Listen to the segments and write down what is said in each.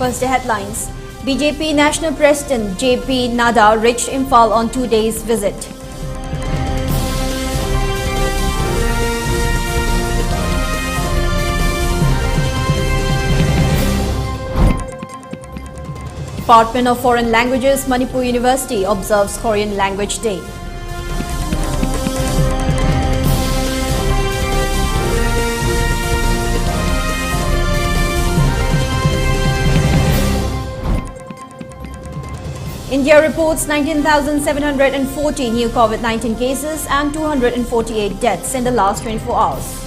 First day headlines. BJP National President JP Nadda reached Imphal on 2 days visit. Department of Foreign Languages, Manipur University observes Korean Language Day. India reports 19,740 new COVID-19 cases and 248 deaths in the last 24 hours.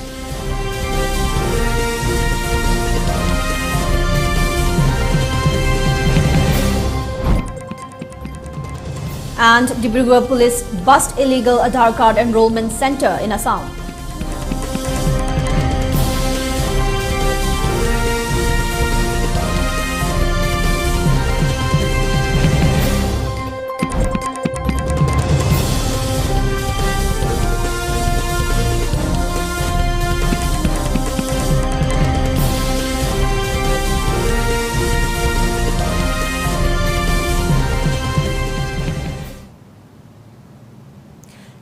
And Dibrugarh police bust illegal Aadhaar card enrollment center in Assam.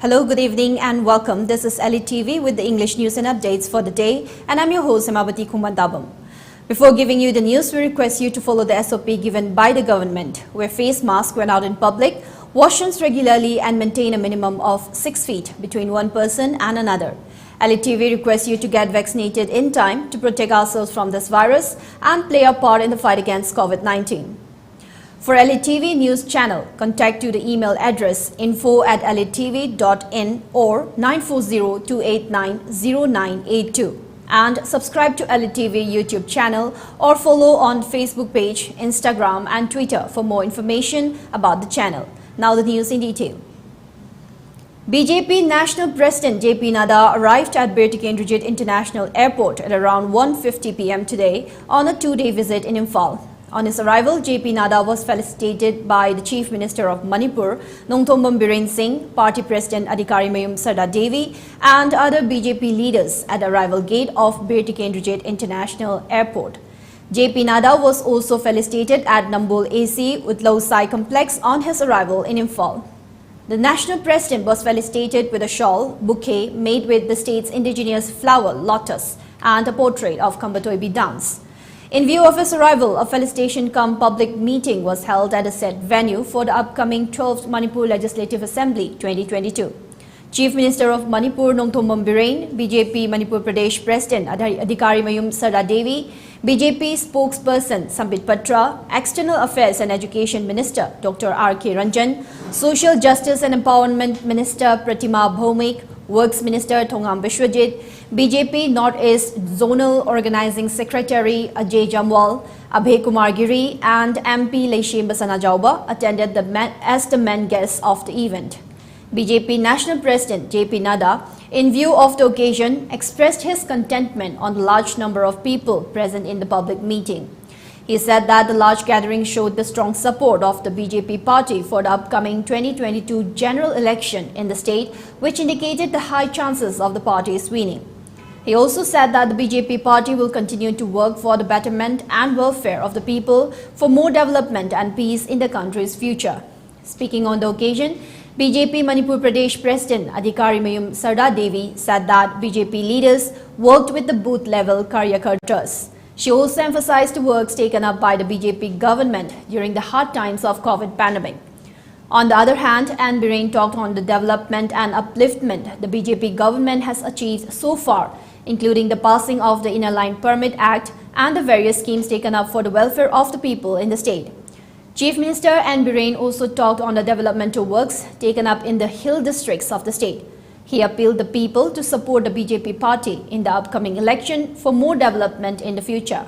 Hello, good evening and welcome. This is ELITETV with the English news and updates for the day, and I'm your host HEMABATI. Before giving you the news, we request you to follow the SOP given by the government. Wear face masks when out in public, wash hands regularly and maintain a minimum of 6 feet between one person and another. ELITETV requests you to get vaccinated in time to protect ourselves from this virus and play our part in the fight against COVID-19. For ELITETV News Channel, contact to the email address info@elitetv.in or 9402890982 and subscribe to ELITETV YouTube channel or follow on Facebook page, Instagram and Twitter for more information about the channel. Now the news in detail. BJP National President JP Nadda arrived at Bir Tikendrajit International Airport at around 1:50 p.m. today on a 2-day visit in Imphal. On his arrival, JP Nadda was felicitated by the Chief Minister of Manipur, Nongthombam Biren Singh, Party President Adhikarimayum Sarda Devi, and other BJP leaders at the arrival gate of Bir Tikendrajit International Airport. JP Nadda was also felicitated at Nambol AC Utlausai complex on his arrival in Imphal. The National President was felicitated with a shawl, bouquet made with the state's indigenous flower, lotus, and a portrait of Kambatoibi dance. In view of his arrival, a felicitation cum public meeting was held at a set venue for the upcoming 12th Manipur Legislative Assembly 2022. Chief Minister of Manipur Nongthombam Biren, BJP Manipur Pradesh President Adhikarimayum Sarda Devi, BJP spokesperson Sambit Patra, External Affairs and Education Minister Dr. R.K. Ranjan, Social Justice and Empowerment Minister Pratima Bhaumik, Works Minister Thongam Vishwajit, BJP Northeast Zonal Organizing Secretary Ajay Jamwal, Abhay Kumar Giri and MP Leishim Basana Jauba attended as the main guests of the event. BJP National President JP Nadda, in view of the occasion, expressed his contentment on the large number of people present in the public meeting. He said that the large gathering showed the strong support of the BJP party for the upcoming 2022 general election in the state, which indicated the high chances of the party's winning. He also said that the BJP party will continue to work for the betterment and welfare of the people, for more development and peace in the country's future. Speaking on the occasion, BJP Manipur Pradesh President Adhikarimayum Sarda Devi said that BJP leaders worked with the booth-level Karyakartas. She also emphasized the works taken up by the BJP government during the hard times of COVID pandemic. On the other hand, Ann Biren talked on the development and upliftment the BJP government has achieved so far, including the passing of the Inner Line Permit Act and the various schemes taken up for the welfare of the people in the state. Chief Minister Ann Biren also talked on the developmental works taken up in the hill districts of the state. He appealed the people to support the BJP party in the upcoming election for more development in the future.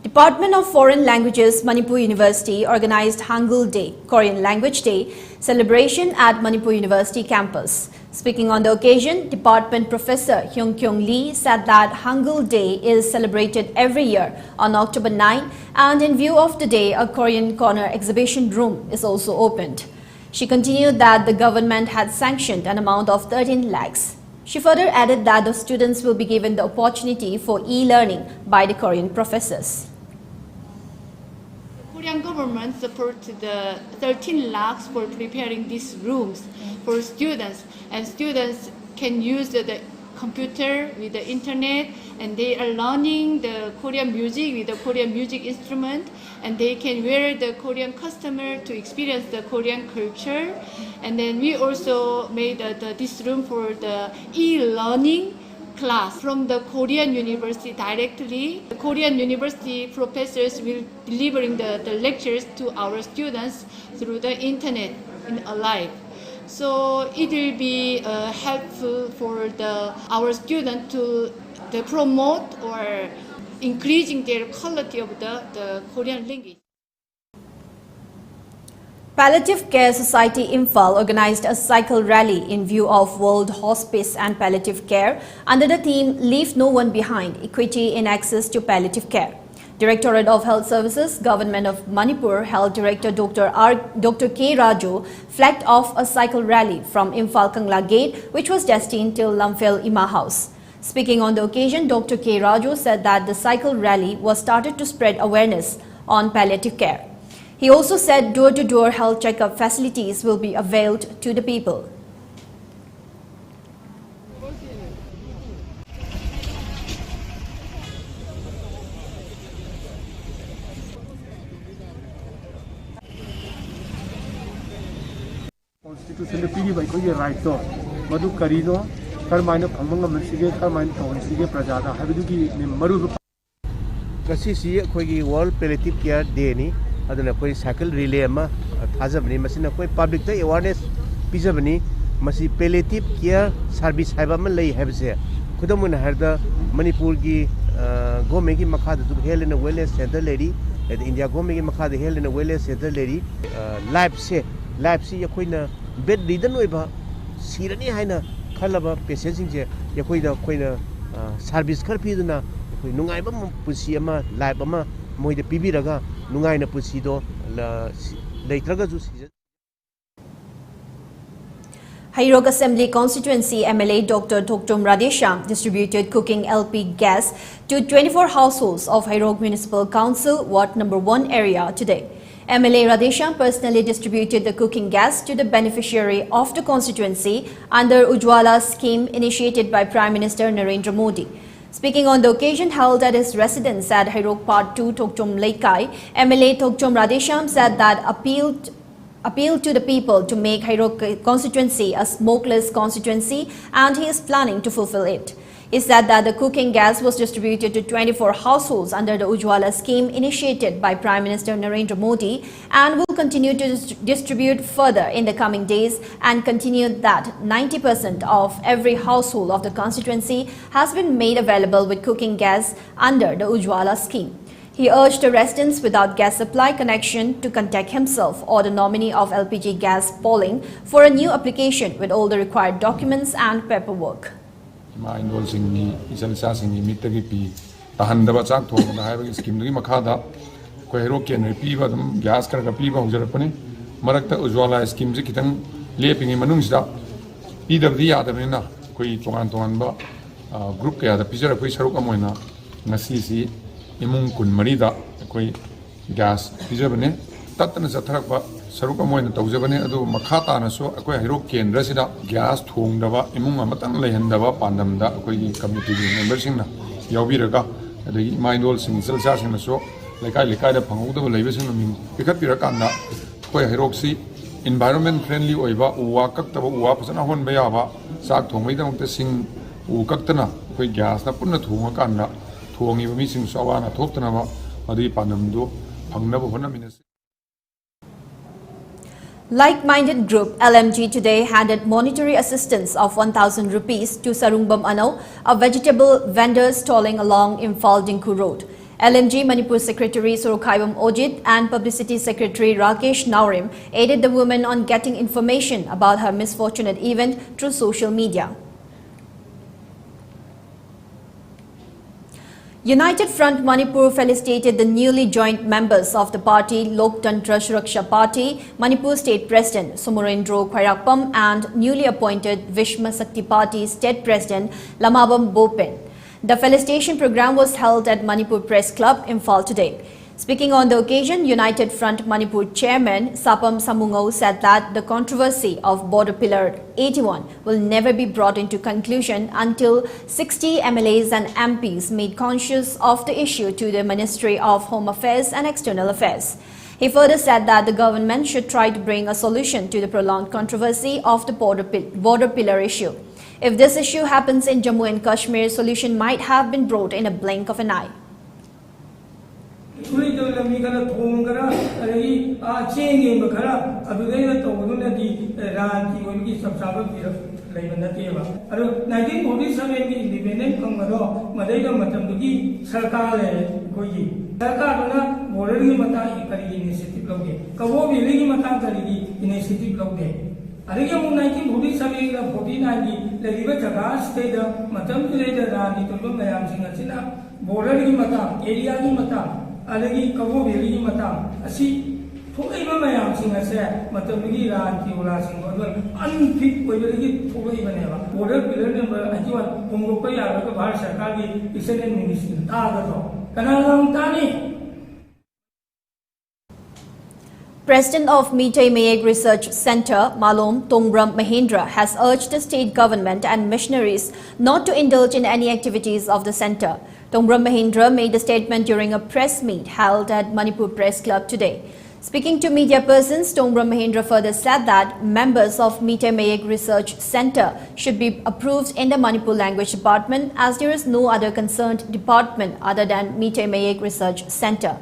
Department of Foreign Languages, Manipur University organized Hangul Day, Korean Language Day, celebration at Manipur University campus. Speaking on the occasion, Department Professor Hyung Kyung Lee said that Hangul Day is celebrated every year on October 9, and in view of the day, a Korean Corner exhibition room is also opened. She continued that the government had sanctioned an amount of 13 lakhs. She further added that the students will be given the opportunity for e-learning by the Korean professors. Korean government supported the 13 lakhs for preparing these rooms for students, and students can use the computer with the internet, and they are learning the Korean music with the Korean music instrument, and they can wear the Korean customer to experience the Korean culture. And then we also made this room for the e-learning class from the Korean university directly. The Korean university professors will delivering the lectures to our students through the internet in alive. So it will be helpful for our students to promote or increasing their quality of the Korean language. Palliative Care Society Imphal organized a cycle rally in view of World Hospice and Palliative Care under the theme Leave No One Behind, Equity in Access to Palliative Care. Directorate of Health Services, Government of Manipur, Health Director Dr. K. Raju flagged off a cycle rally from Imphal Kangla Gate, which was destined till Lamphel Ima House. Speaking on the occasion, Dr. K. Raju said that the cycle rally was started to spread awareness on palliative care. He also said door-to-door health checkup facilities will be availed to the people. Constitution the PD by Koya right door. Madu Carino, Carmine Pamanga Messiga, Carmine Tonsiga Prajada, Habiduki, Maru. Kasi Kogi World Palliative Care Day, aduna koi cycle relay ama thajabni masina koi public ta awareness pijabni masi palliative care service haiba ma lei habse khudamun harda Manipur gi government gi makha da health and wellness center lady India government gi makha da health and wellness center lady life se yakoina bed ridden oiba sirani haina khalaba patient sing je yakoida koina service khar piduna koi nungai ba pusi ama life ama moide pibiraga nungai na pusi do leitraga ju Hairog Assembly Constituency MLA Dr. Thokchom Radesham distributed cooking LP gas to 24 households of Hairog Municipal Council Ward Number 1 area today. MLA Radesham personally distributed the cooking gas to the beneficiary of the constituency under Ujwala scheme initiated by Prime Minister Narendra Modi. Speaking on the occasion held at his residence at Hairog Part 2, Thokchom Laikai, MLA Thokchom Radesham said that appealed to the people to make Hairog constituency a smokeless constituency, and he is planning to fulfill it. He said that the cooking gas was distributed to 24 households under the Ujwala scheme initiated by Prime Minister Narendra Modi and will continue to distribute further in the coming days, and continued that 90% of every household of the constituency has been made available with cooking gas under the Ujwala scheme. He urged the residents without gas supply connection to contact himself or the nominee of LPG gas polling for a new application with all the required documents and paperwork. My indulging Isalsasing Mitagi Tahandaba Chak to the highway scheme Makada, Koheroki and Repiva, gas Karakapiva, Jerapani, Marakta Ujwala scheme Zikitan, Leaping in Manungsda, either the other Kui Toantoanba, group the Pizza Sarukamoina, Nasisi, Imun Kun Marida, Kui gas, Pizabane, Tatan Zatarapa, Sarukamoina, Tozabane, Adu Makata, and so a Koheroki and Resida, gas, Tungdava, Imun Matan Lehendava, Pandamda, Kui committee members in Yaviraga, the mind also in Selsas and so, like I Panguda, Lavis and Picapiracanda, Koheroxi, environment friendly Oiva, Uwakata, Uwapas and Ahon Bayava, Sak Tomida, the sing Ukatana, Kui gas, Napuna Tumakanda. Missing Sawana Toptanava, Madi Panamdo, Pangnava Honaminas. Like-minded group LMG today handed monetary assistance of 1,000 rupees to Sarungbam Anau, a vegetable vendor stalling along Imphal Dinku Road. LMG Manipur Secretary Sorokaivam Ojit and Publicity Secretary Rakesh Naurim aided the woman on getting information about her misfortunate event through social media. United Front Manipur felicitated the newly joined members of the party Loktantra Suraksha Party, Manipur State President Somorendro Khairakpam and newly appointed Vishma Sakti Party State President Lamabam Bopin. The felicitation program was held at Manipur Press Club, Imphal today. Speaking on the occasion, United Front Manipur Chairman Sapam Samungao said that the controversy of Border Pillar 81 will never be brought into conclusion until 60 MLAs and MPs made conscious of the issue to the Ministry of Home Affairs and External Affairs. He further said that the government should try to bring a solution to the prolonged controversy of the border pillar issue. If this issue happens in Jammu and Kashmir, solution might have been brought in a blink of an eye. Alagi kawo beli mata asi thuai ma mayam singa se matam gi ran ki ula sing don unfit koi beli thuai bane ba border pillar number ajiwan pongo pa ya ka bharat sarkar gi mission and ministry ta ga to kana lam tani. President of Meitei Mayek Research Center, Malom Tongbram Mahendra, has urged the state government and missionaries not to indulge in any activities of the center. Tongbram Mahendra made the statement during a press meet held at Manipur Press Club today. Speaking to media persons, Tongbram Mahendra further said that members of Meitei Mayek Research Center should be approved in the Manipur Language Department, as there is no other concerned department other than Meitei Mayek Research Center.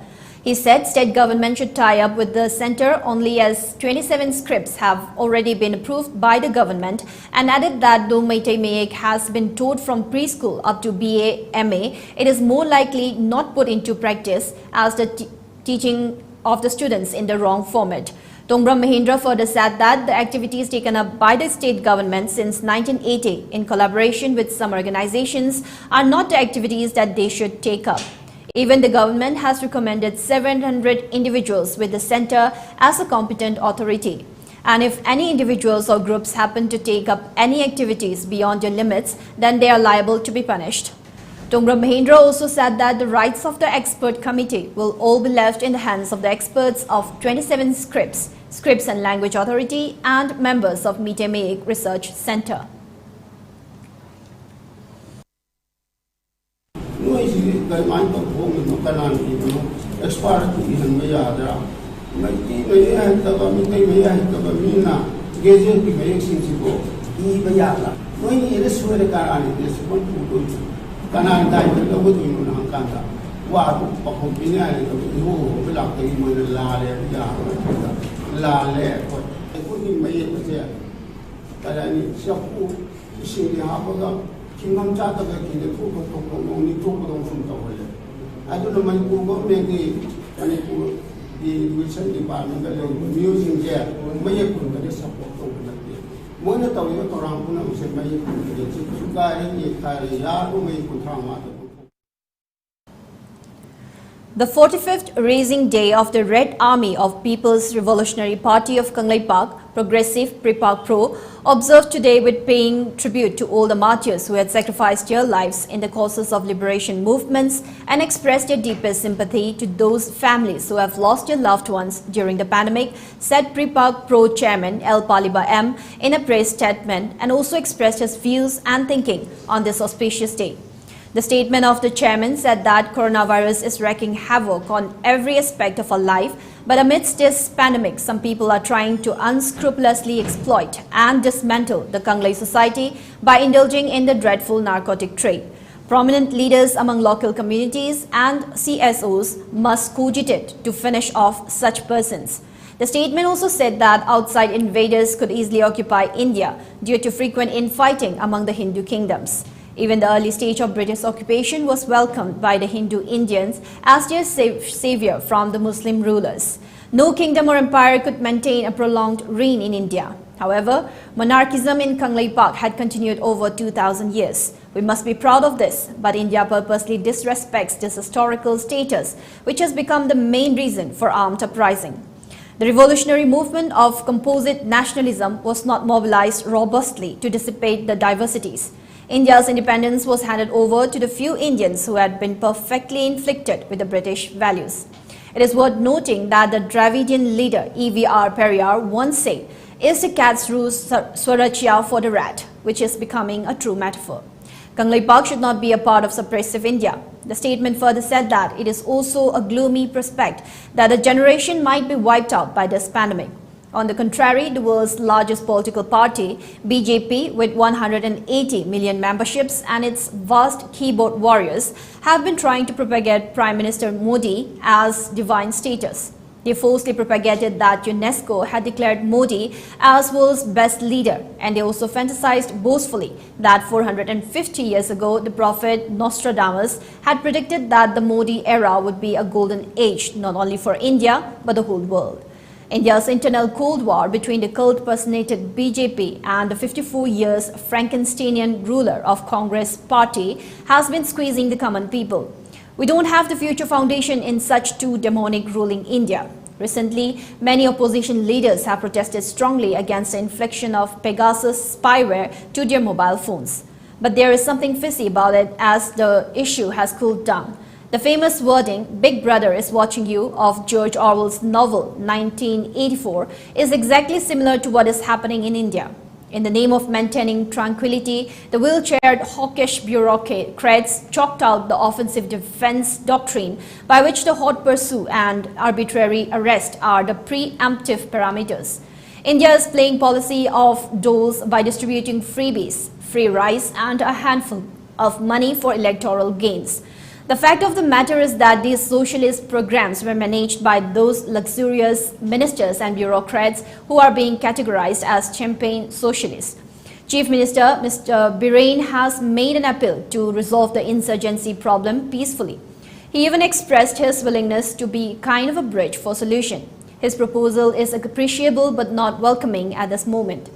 He said state government should tie up with the center only as 27 scripts have already been approved by the government, and added that though Meitei Mayek has been taught from preschool up to BA, MA, it is more likely not put into practice as the teaching of the students in the wrong format. Tongbram Mahendra further said that the activities taken up by the state government since 1980 in collaboration with some organizations are not the activities that they should take up. Even the government has recommended 700 individuals with the center as a competent authority. And if any individuals or groups happen to take up any activities beyond their limits, then they are liable to be punished. Tongbram Mahendra also said that the rights of the expert committee will all be left in the hands of the experts of 27 Scripts and Language Authority and members of Meitei Mayek Research Center. Kingdom Chata in the Kuko only two from the I don't know Manipur, maybe Manipur, the Wilson Department, the music there, Mayakun, the support over the one of the Toramuna said Mayakun, the guy, Yaru, Mayakun. The 45th Raising Day of the Red Army of People's Revolutionary Party of Kanglei Park, Progressive Pripak Pro, observed today with paying tribute to all the martyrs who had sacrificed their lives in the causes of liberation movements and expressed their deepest sympathy to those families who have lost their loved ones during the pandemic, said Pripak Pro Chairman L. Paliba M. in a press statement, and also expressed his views and thinking on this auspicious day. The statement of the chairman said that coronavirus is wreaking havoc on every aspect of our life, but amidst this pandemic, some people are trying to unscrupulously exploit and dismantle the Kanglei society by indulging in the dreadful narcotic trade. Prominent leaders among local communities and CSOs must cogitate to finish off such persons. The statement also said that outside invaders could easily occupy India due to frequent infighting among the Hindu kingdoms. Even the early stage of British occupation was welcomed by the Hindu Indians as their savior from the Muslim rulers. No kingdom or empire could maintain a prolonged reign in India. However, monarchism in Kanglei Park had continued over 2,000 years, We must be proud of this, but India purposely disrespects this historical status, which has become the main reason for armed uprising. The revolutionary movement of composite nationalism was not mobilized robustly to dissipate the diversities. India's independence was handed over to the few Indians who had been perfectly inflicted with the British values. It is worth noting that the Dravidian leader E.V.R. Periyar once said, "Is the cat's roost Swarajya for the rat," which is becoming a true metaphor. Kangleipak should not be a part of suppressive India. The statement further said that it is also a gloomy prospect that a generation might be wiped out by this pandemic. On the contrary, the world's largest political party, BJP, with 180 million memberships and its vast keyboard warriors, have been trying to propagate Prime Minister Modi as divine status. They falsely propagated that UNESCO had declared Modi as world's best leader, and they also fantasized boastfully that 450 years ago, the prophet Nostradamus had predicted that the Modi era would be a golden age, not only for India, but the whole world. India's internal Cold War between the cult-personated BJP and the 54 years Frankensteinian ruler of Congress party has been squeezing the common people. We don't have the future foundation in such two demonic ruling India. Recently, many opposition leaders have protested strongly against the infliction of Pegasus spyware to their mobile phones. But there is something fishy about it as the issue has cooled down. The famous wording, "Big Brother is watching you," of George Orwell's novel 1984 is exactly similar to what is happening in India. In the name of maintaining tranquility, the wheelchaired hawkish bureaucrats chalked out the offensive defense doctrine by which the hot pursuit and arbitrary arrest are the preemptive parameters. India is playing policy of doles by distributing freebies, free rice and a handful of money for electoral gains. The fact of the matter is that these socialist programs were managed by those luxurious ministers and bureaucrats who are being categorized as champagne socialists. Chief Minister Mr. Biren has made an appeal to resolve the insurgency problem peacefully. He even expressed his willingness to be kind of a bridge for solution. His proposal is appreciable but not welcoming at this moment.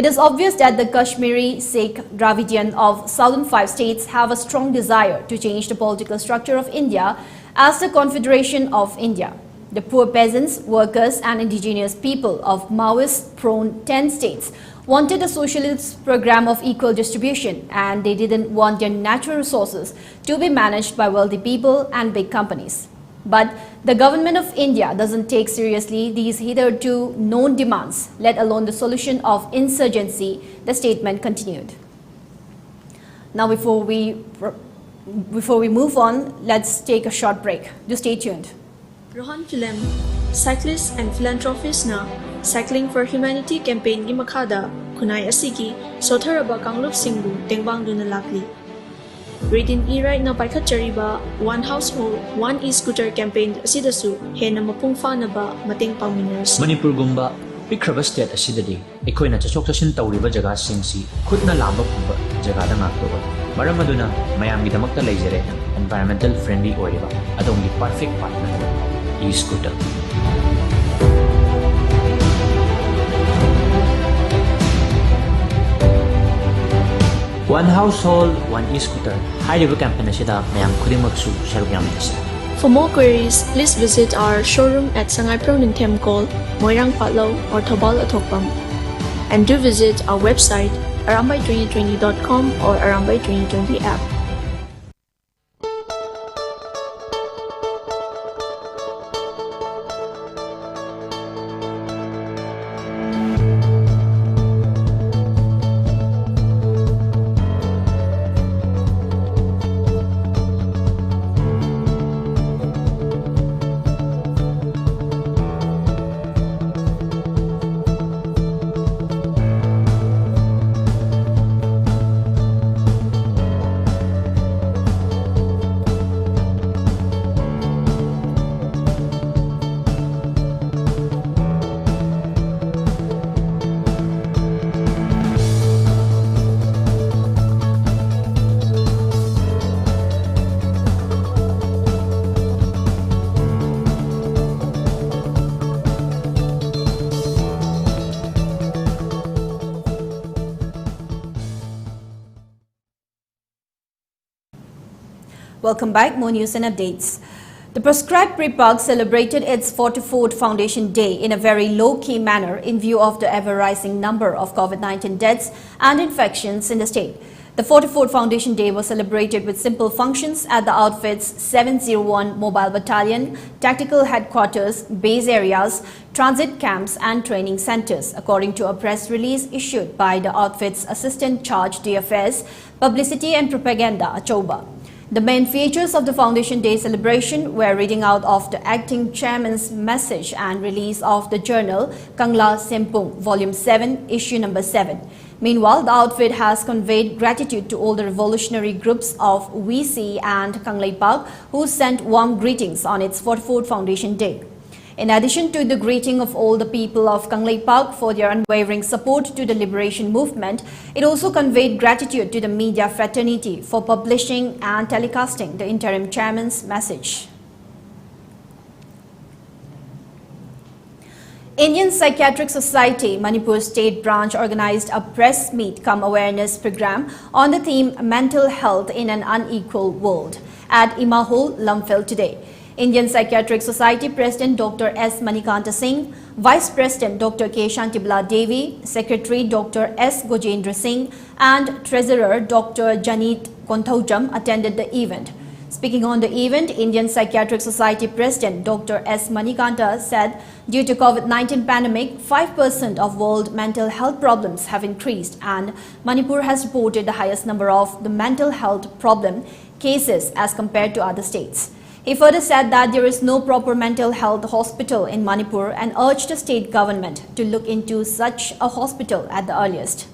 It is obvious that the Kashmiri Sikh Dravidian of southern 5 states have a strong desire to change the political structure of India as the Confederation of India. The poor peasants, workers and indigenous people of Maoist-prone 10 states wanted a socialist program of equal distribution, and they didn't want their natural resources to be managed by wealthy people and big companies. But the government of India doesn't take seriously these hitherto known demands, let alone the solution of insurgency, the statement continued. Now before we move on, let's take a short break. Do stay tuned. Rohan Film, cyclist and philanthropist na Cycling for Humanity campaign gi makada kunai asigi sotharaba kanglop singbu tengbang duna lakli. Reading E-Right na paikhatchariba One Household, One E-Scooter campaign asidasu hena mapungfa na ba mating pangminers. Manipur gumba pikraba state asidadi ekoina chachok chashin tawriba jaga singsi khutna lamba phumba jaga da ngakto ba maram aduna mayam gi damakta leijare environmental friendly oiriba adongi perfect partner E-Scooter. One Household, One E-Scooter. High-level campaign asida mayam khudimaksu saruk yamnasi. For more queries, please visit our showroom at Sangay Pronintem Call, Moirang Patlaw or Thobal Athokpam. And do visit our website arambay2020.com or Arambay2020 app. Welcome back. More news and updates. The prescribed pre-park celebrated its 44th Foundation Day in a very low-key manner in view of the ever-rising number of COVID-19 deaths and infections in the state. The 44th Foundation Day was celebrated with simple functions at the outfit's 701 Mobile Battalion, Tactical Headquarters, base areas, transit camps and training centers, according to a press release issued by the outfit's Assistant Charge DFS, Publicity and Propaganda, Achoba. The main features of the Foundation Day celebration were reading out of the acting chairman's message and release of the journal Kangla Sempung, Volume 7, Issue Number 7. Meanwhile, the outfit has conveyed gratitude to all the revolutionary groups of WC and Kanglei Park who sent warm greetings on its 44th Foundation Day. In addition to the greeting of all the people of Kanglei Park for their unwavering support to the liberation movement, it also conveyed gratitude to the media fraternity for publishing and telecasting the interim chairman's message. Indian Psychiatric Society Manipur State Branch organized a press meet cum awareness program on the theme Mental Health in an Unequal World at Imahol, Lumphel today. Indian Psychiatric Society President Dr. S. Manikanta Singh, Vice President Dr. K. Shantibala Devi, Secretary Dr. S. Gojendra Singh and Treasurer Dr. Janit Konthaujam attended the event. Speaking on the event, Indian Psychiatric Society President Dr. S. Manikanta said, due to COVID-19 pandemic, 5% of world mental health problems have increased and Manipur has reported the highest number of the mental health problem cases as compared to other states. He further said that there is no proper mental health hospital in Manipur and urged the state government to look into such a hospital at the earliest.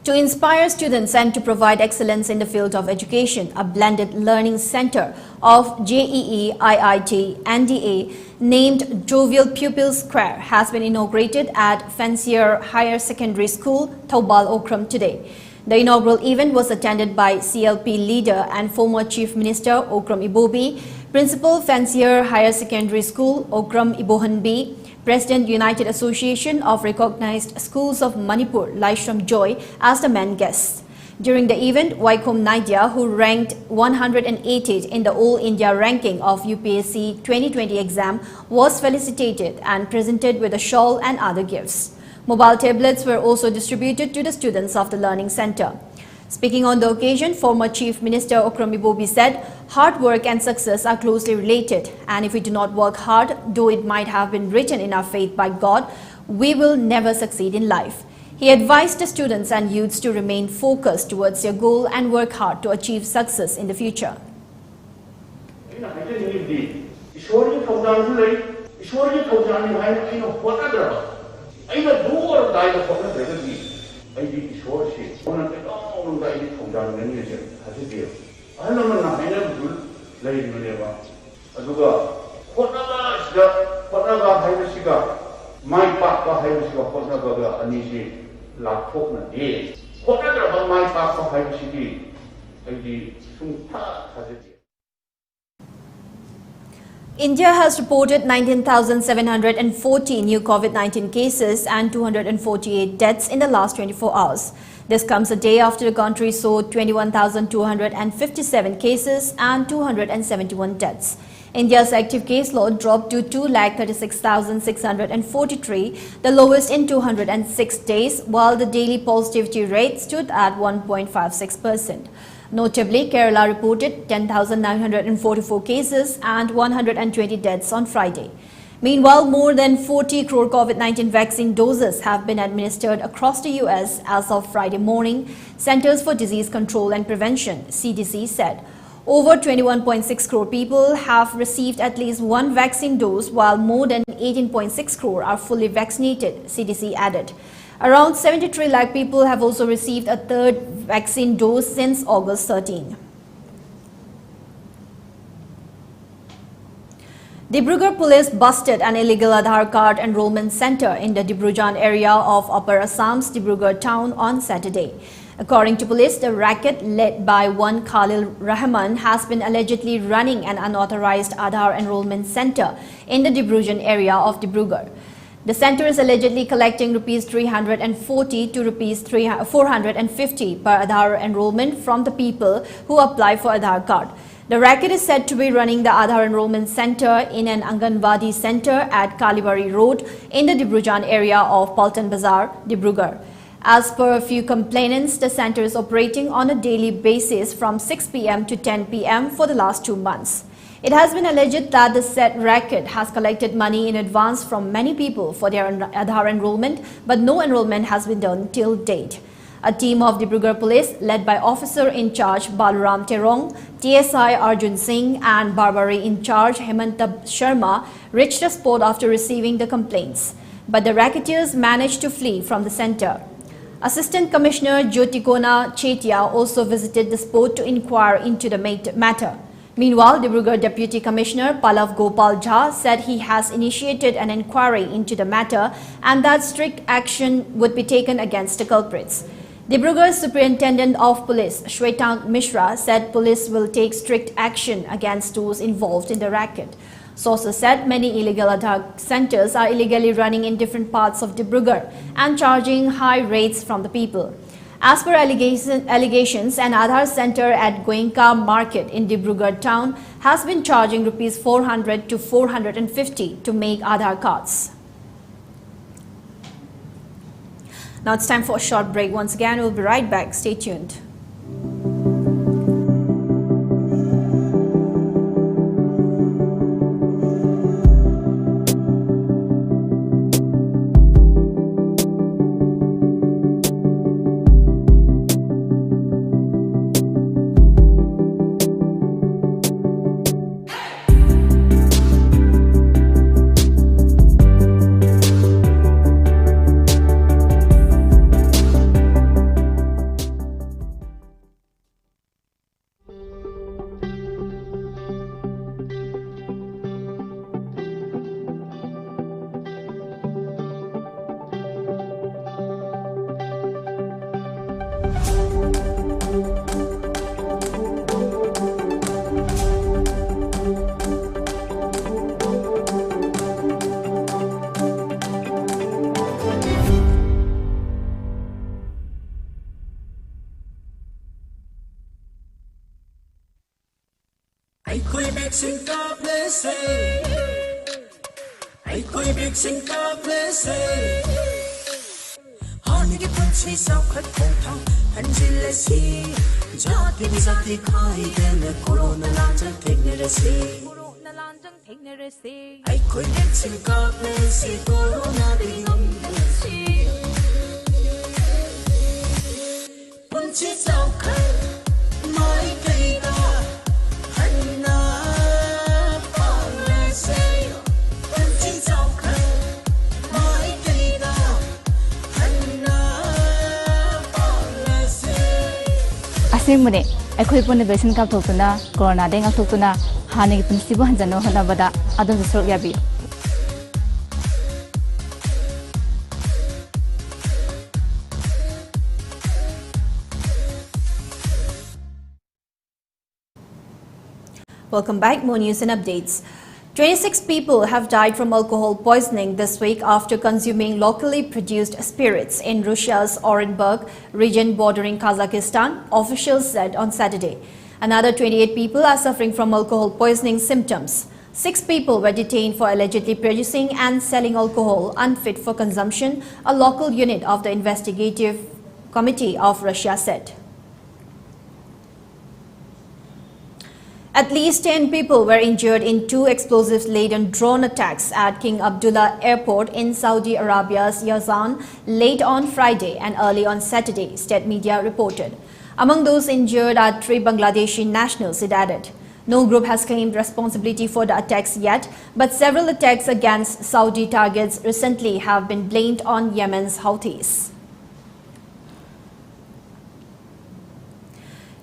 To inspire students and to provide excellence in the field of education, a blended learning center of JEE, IIT, NDA named Jovial Pupils Square has been inaugurated at Fancier Higher Secondary School, Thoubal Okram today. The inaugural event was attended by CLP leader and former Chief Minister Okram Ibobi, Principal Fancier Higher Secondary School Okram Ibohanbi, President United Association of Recognized Schools of Manipur, Laishram Joy, as the main guest. During the event, Waikom Naidya, who ranked 180th in the All India ranking of UPSC 2020 exam, was felicitated and presented with a shawl and other gifts. Mobile tablets were also distributed to the students of the learning center. Speaking on the occasion, former Chief Minister Okram Ibobi said, hard work and success are closely related, and if we do not work hard, though it might have been written in our faith by God, we will never succeed in life. He advised the students and youths to remain focused towards their goal and work hard to achieve success in the future. India has reported 19,740 new COVID-19 cases and 248 deaths in the last 24 hours. This comes a day after the country saw 21,257 cases and 271 deaths. India's active case load dropped to 236,643, the lowest in 206 days, while the daily positivity rate stood at 1.56%. Notably, Kerala reported 10,944 cases and 120 deaths on Friday. Meanwhile, more than 40 crore COVID-19 vaccine doses have been administered across the US as of Friday morning, Centers for Disease Control and Prevention (CDC) said. Over 21.6 crore people have received at least one vaccine dose, while more than 18.6 crore are fully vaccinated, CDC added. Around 73 lakh people have also received a third vaccine dose since August 13. Dibrugarh police busted an illegal Aadhaar card enrollment center in the Dibrujan area of Upper Assam's Dibrugarh town on Saturday. According to police, the racket led by one Khalil Rahman has been allegedly running an unauthorized Aadhaar enrollment center in the Dibrujan area of Dibrugarh. The center is allegedly collecting Rs 340 to Rs 450 per Aadhaar enrollment from the people who apply for Aadhaar card. The racket is said to be running the Aadhaar enrollment center in an Anganwadi center at Kalibari Road in the Dibrujan area of Paltan Bazar, Dibrugarh. As per a few complainants, the center is operating on a daily basis from 6 p.m. to 10 p.m. for the last 2 months. It has been alleged that the said racket has collected money in advance from many people for their Aadhaar enrollment, but no enrollment has been done till date. A team of Dibrugarh police, led by Officer in Charge Baluram Terong, TSI Arjun Singh and Barbary in Charge Hemanta Sharma, reached the spot after receiving the complaints. But the racketeers managed to flee from the center. Assistant Commissioner Jyotikona Chetia also visited the spot to inquire into the matter. Meanwhile, Dibrugarh Deputy Commissioner Pallav Gopal Jha said he has initiated an inquiry into the matter and that strict action would be taken against the culprits. Dibrugarh Superintendent of Police Shwetank Mishra said police will take strict action against those involved in the racket. Sources said many illegal Aadhaar centers are illegally running in different parts of Dibrugarh and charging high rates from the people. As per allegations, an Aadhaar center at Goenka Market in Dibrugarh town has been charging Rs 400 to 450 to make Aadhaar cards. Now it's time for a short break. Once again, we'll be right back. Stay tuned. Asingmune, akhoi pun vaccine kap thokuna corona deng thokuna hani punsibo hanjano hanabada adon sorok yabi. Welcome back. More news and updates. 26 people have died from alcohol poisoning this week after consuming locally produced spirits in Russia's Orenburg region bordering Kazakhstan, officials said on Saturday. Another 28 people are suffering from alcohol poisoning symptoms. 6 people were detained for allegedly producing and selling alcohol unfit for consumption, a local unit of the investigative committee of Russia said. At least 10 people were injured in 2 explosives-laden drone attacks at King Abdullah Airport in Saudi Arabia's Yazan late on Friday and early on Saturday, state media reported. Among those injured are 3 Bangladeshi nationals, it added. No group has claimed responsibility for the attacks yet, but several attacks against Saudi targets recently have been blamed on Yemen's Houthis.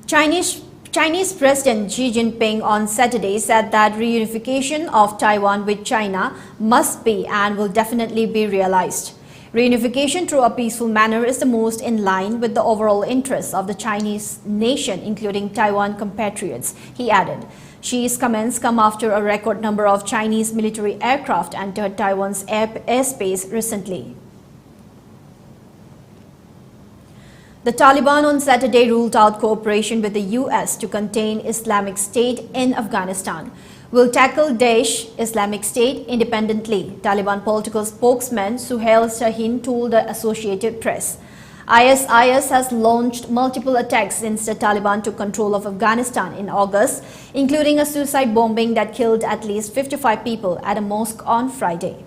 Chinese President Xi Jinping on Saturday said that reunification of Taiwan with China must be and will definitely be realized. Reunification through a peaceful manner is the most in line with the overall interests of the Chinese nation, including Taiwan compatriots, he added. Xi's comments come after a record number of Chinese military aircraft entered Taiwan's airspace recently. The Taliban on Saturday ruled out cooperation with the US to contain Islamic State in Afghanistan. Will tackle Daesh Islamic State independently, Taliban political spokesman Suhail Shaheen told the Associated Press. ISIS has launched multiple attacks since the Taliban took control of Afghanistan in August, including a suicide bombing that killed at least 55 people at a mosque on Friday.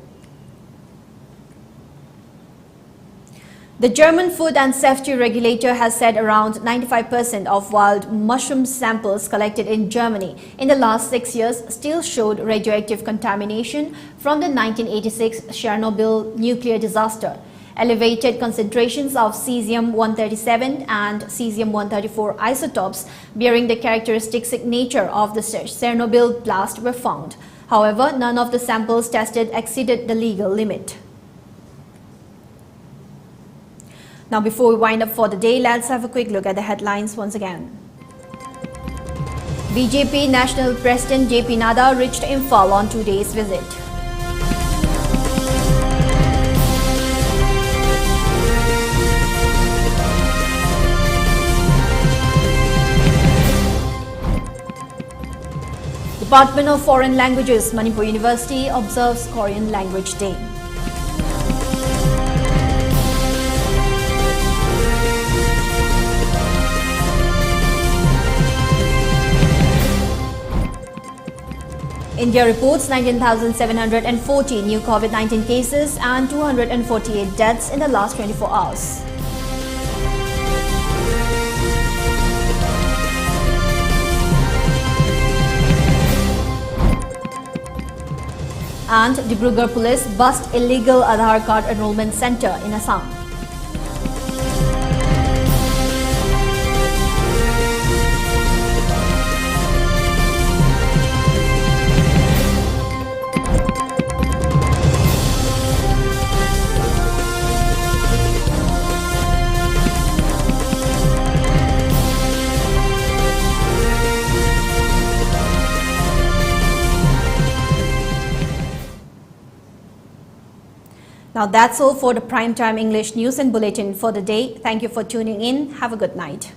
The German Food and Safety Regulator has said around 95% of wild mushroom samples collected in Germany in the last 6 years still showed radioactive contamination from the 1986 Chernobyl nuclear disaster. Elevated concentrations of cesium-137 and cesium-134 isotopes bearing the characteristic signature of the Chernobyl blast were found. However, none of the samples tested exceeded the legal limit. Now, before we wind up for the day, let's have a quick look at the headlines once again. BJP National President JP Nada reached Imphal on 2 days visit. Department of Foreign Languages, Manipur University observes Korean Language Day. India reports 19,740 new COVID-19 cases and 248 deaths in the last 24 hours. And Dibrugarh police bust illegal Aadhaar card enrollment center in Assam. Now that's all for the Primetime English News and Bulletin for the day. Thank you for tuning in. Have a good night.